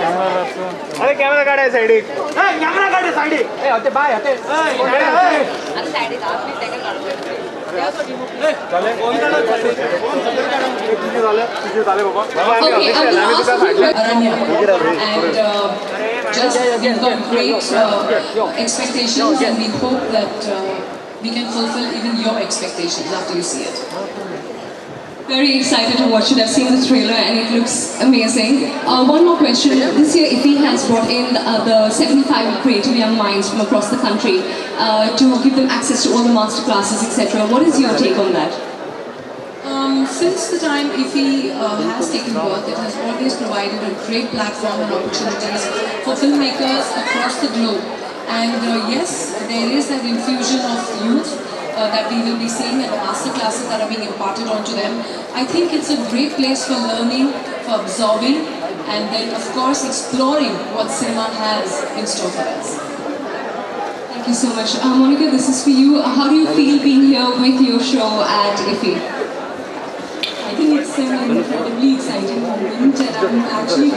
अरे कॅमेरा काढाय side camera काढे side होते बाय होते just we've got great expectations, and we hope that we can fulfill even your expectations after you see it. Very excited to watch it. I've seen the trailer and it looks amazing. One more question. This year IFFI has brought in the 75 creative young minds from across the country to give them access to all the master classes, etc. What is your take on that? Since the time IFFI has taken birth, it has always provided a great platform and opportunities for filmmakers across the globe. And yes, there is that infusion of youth that we will be seeing at the master classes that are being imparted onto them. I think it's a great place for learning, for absorbing, and then of course exploring what cinema has in store for us. Thank you so much. Monica, this is for you. How do you feel being here with your show at IFFI? I think it's an incredibly exciting moment, and I'm actually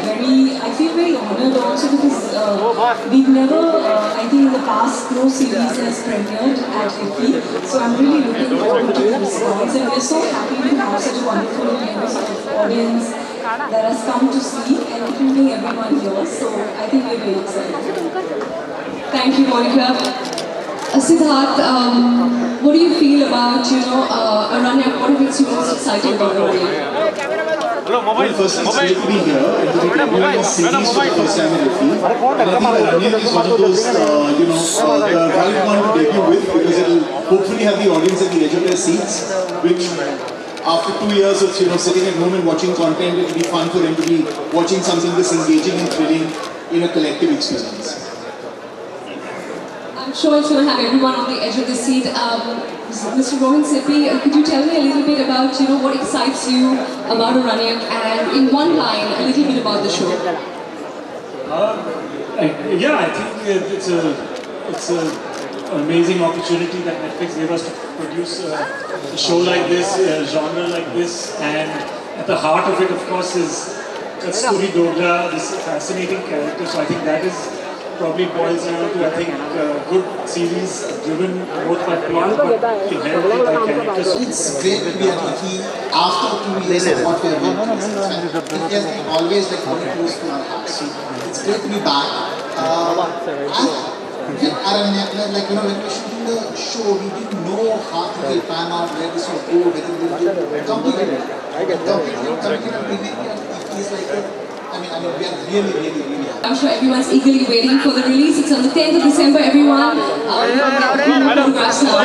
I feel very honored also because we've never, I think in the past, no series has premiered at IFFI, so I'm really looking forward to the response, and we're so happy to have such a wonderful audience that has come to see, and including everyone here, so I think we're very excited. Thank you, Monica. Siddharth, what do you feel about, Aranyak? What makes you most excited about Aranyak? Well, first, it's great to be here and to be reviewing a series for the first time in IFFI. And I think Aranyak is one of those, the right one to debut with, because it will hopefully have the audience at the edge of their seats, which after 2 years of sitting at home and watching content, it will be fun for them to be watching something this engaging and thrilling in a collective experience. I'm sure it's going to have everyone on the edge of the seat. Mr. Rohan Sippy, could you tell me a little bit about what excites you about Aranyak, and in one line, a little bit about the show? Yeah, I think it's an amazing opportunity that Netflix gave us to produce a show like this, a genre like this, and at the heart of it, of course, is Kasturi Dogra, this fascinating character. So I think that is probably boils down to, I think, good series driven both by plot but inherently by characters. It's great to be at IFFI after 2 years of what we have been doing. It has been always like very close to our hearts. So it's great to be back. With Aranyak, when we were shooting the show, we didn't know how to plan out where this would go, whether we would be complicated. It's like we are really happy. I'm sure everyone's eagerly waiting for the release. It's on the 10th of December, everyone. Congrats now.